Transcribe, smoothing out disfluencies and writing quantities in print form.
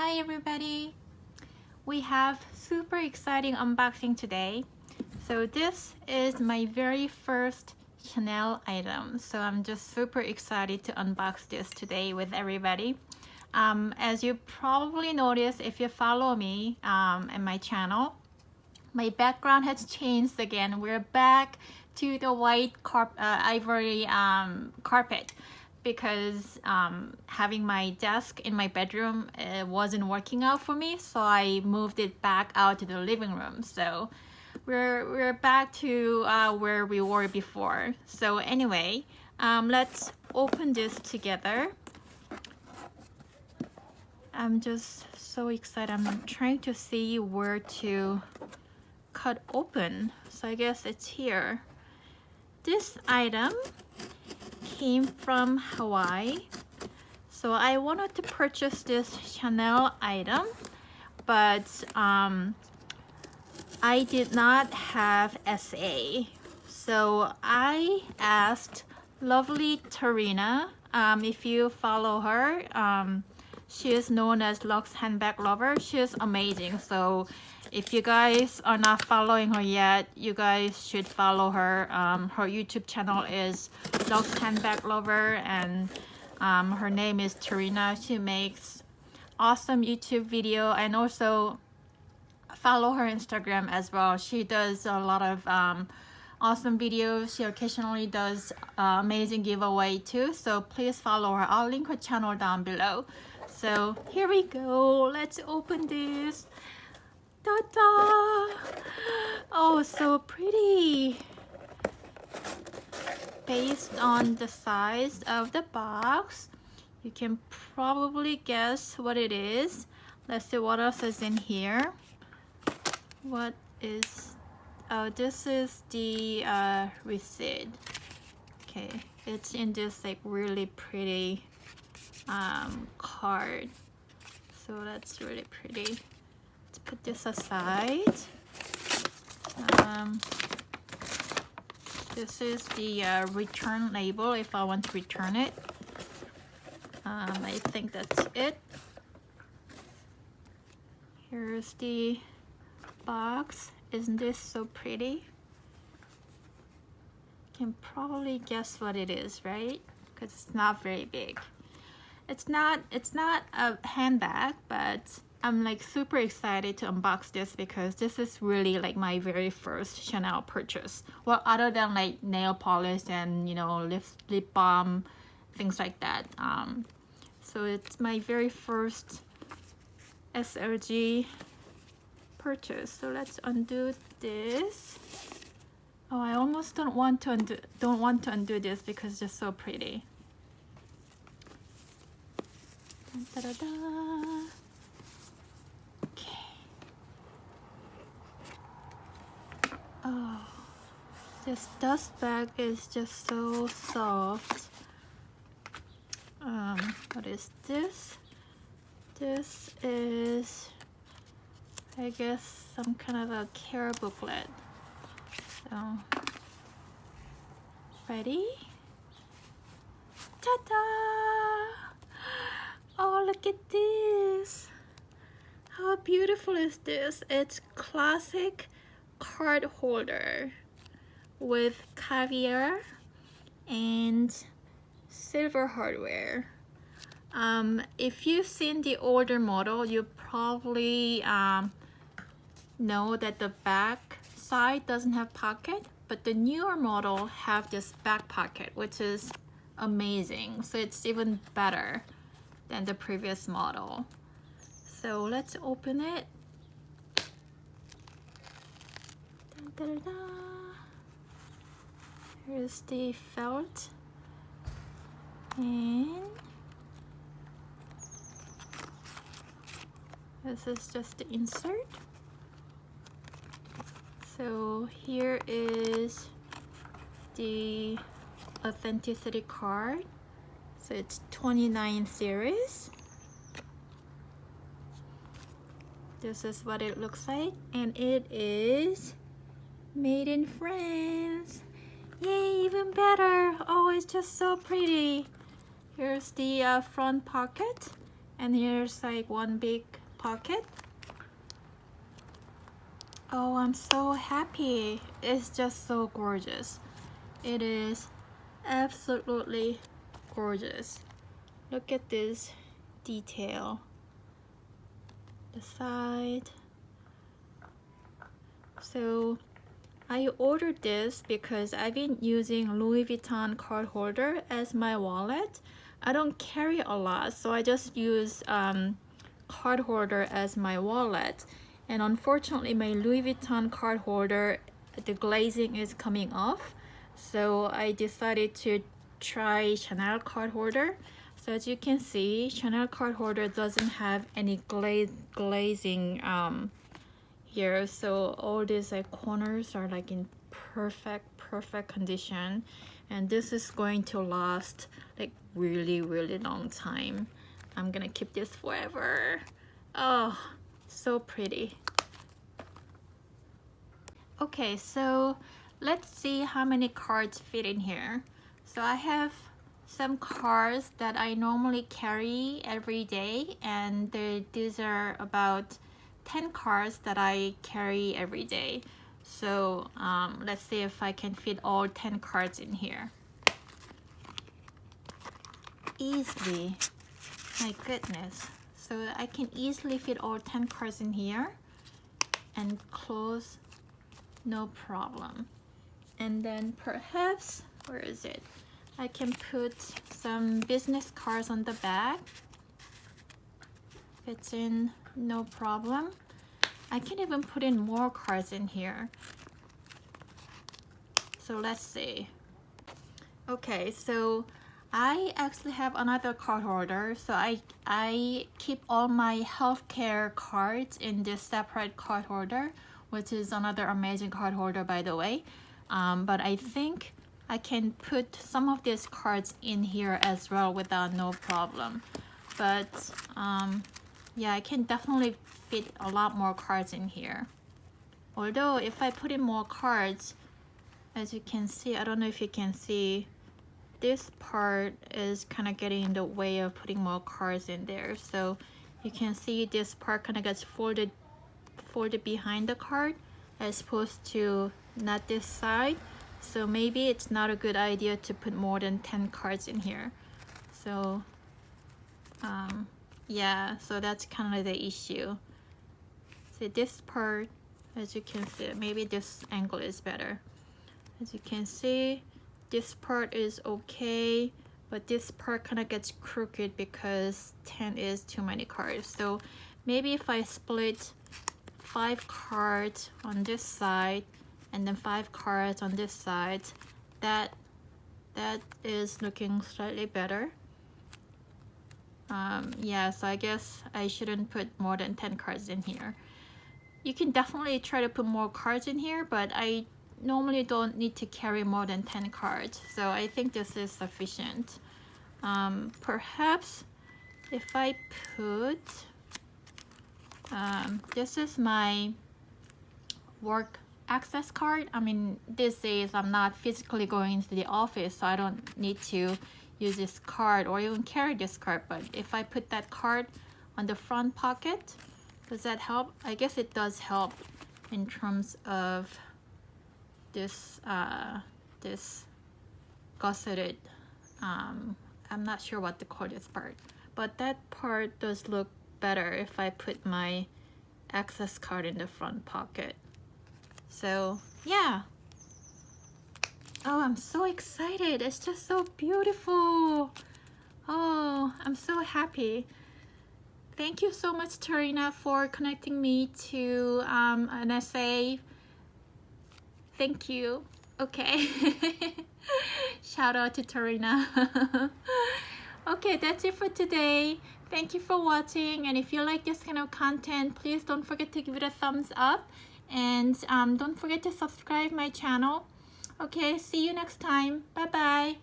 Hi everybody! We have super exciting unboxing today. So this is my very first Chanel item. So I'm just super excited to unbox this today with everybody. As you probably noticed if you follow me and my channel, my background has changed again. We're back to the white ivory carpet because having my desk in my bedroom wasn't working out for me, so I moved it back out to the living room. So we're back to where we were before. So anyway, let's open this together. I'm just so excited. I'm trying to see where to cut open. So I guess it's here. This item came from Hawaii. So I wanted to purchase this Chanel item, but I did not have SA. So I asked lovely Tarina, if you follow her, she is known as LuxHandbagLover. She is amazing. So if you guys are not following her yet, you guys should follow her. Her YouTube channel is LuxHandbagLover, and her name is Tarina. She makes awesome YouTube video, and also follow her Instagram as well. She does a lot of awesome videos. She occasionally does amazing giveaway too, so please follow her. I'll link her channel down below. So here we go. Let's open this. Ta-da! Oh, so pretty. Based on the size of the box, you can probably guess what it is. Let's see what else is in here. What is... oh, this is the receipt. Okay, it's in this like really pretty card. So that's really pretty. Let's put this aside. This is the return label if I want to return it. I think that's it. Here's the box. Isn't this so pretty? You can probably guess what it is, right? Because it's not very big. It's not a handbag, but I'm like super excited to unbox this because this is really like my very first Chanel purchase. Well, other than like nail polish and, you know, lip balm, things like that. So it's my very first SLG purchase. So let's undo this. Oh, I almost don't want to undo this because it's just so pretty. Da, da, da. Okay. Oh, this dust bag is just so soft. What is this? This is, I guess, some kind of a care booklet. So, ready? Ta-da! Oh, look at this. How beautiful is this? It's classic card holder with caviar and silver hardware. If you've seen the older model, you probably know that the back side doesn't have pocket, but the newer model have this back pocket, which is amazing. So it's even better than the previous model. So let's open it. Da, da, da. Here's the felt, and this is just the insert. So here is the authenticity card. So it's 29 series. This is what it looks like, and it is made in France. Yay, even better. Oh, it's just so pretty. Here's the front pocket, And here's like one big pocket. Oh, I'm so happy. It's just so gorgeous. It is absolutely gorgeous. Look at this detail. The side. So I ordered this because I've been using Louis Vuitton card holder as my wallet. I don't carry a lot, so I just use card holder as my wallet. And unfortunately, my Louis Vuitton card holder, the glazing is coming off. So I decided to try Chanel card holder. So as you can see, Chanel card holder doesn't have any glazing here. So all these like corners are like in perfect condition. And this is going to last like really long time. I'm gonna keep this forever. Oh, so pretty. Okay, so let's see how many cards fit in here. So I have some cards that I normally carry every day, and these are about 10 cards that I carry every day. So let's see if I can fit all 10 cards in here. Easily. My goodness. So I can easily fit all 10 cards in here and close, no problem. And then perhaps, where is it? I can put some business cards on the back. Fits in, no problem. I can even put in more cards in here. So let's see. Okay, so I actually have another card holder. So I keep all my healthcare cards in this separate card holder, which is another amazing card holder, by the way. But I think I can put some of these cards in here as well without no problem. But yeah, I can definitely fit a lot more cards in here. Although if I put in more cards, as you can see, I don't know if you can see, this part is kind of getting in the way of putting more cards in there. So you can see this part kind of gets folded behind the card as opposed to not this side. So maybe it's not a good idea to put more than 10 cards in here. So yeah, so that's kind of the issue. So this part, as you can see, maybe this angle is better. As you can see, this part is okay, but this part kind of gets crooked because 10 is too many cards. So maybe if I split 5 cards on this side and then 5 cards on this side, that is looking slightly better. Yeah, so I guess I shouldn't put more than 10 cards in here. You can definitely try to put more cards in here, but I normally don't need to carry more than 10 cards, so I think this is sufficient. Perhaps if I put this is my work access card. I mean, these days I'm not physically going into the office, so I don't need to use this card or even carry this card. But if I put that card on the front pocket, does that help? I guess it does help in terms of this this gusseted, I'm not sure what to call this part, but that part does look better if I put my access card in the front pocket. So yeah. Oh, I'm so excited. It's just so beautiful. Oh, I'm so happy. Thank you so much, Tarina, for connecting me to an essay. Thank you. Okay. Shout out to Tarina. Okay, that's it for today. Thank you for watching. And if you like this kind of content, please don't forget to give it a thumbs up. And don't forget to subscribe my channel. Okay, see you next time. Bye-bye.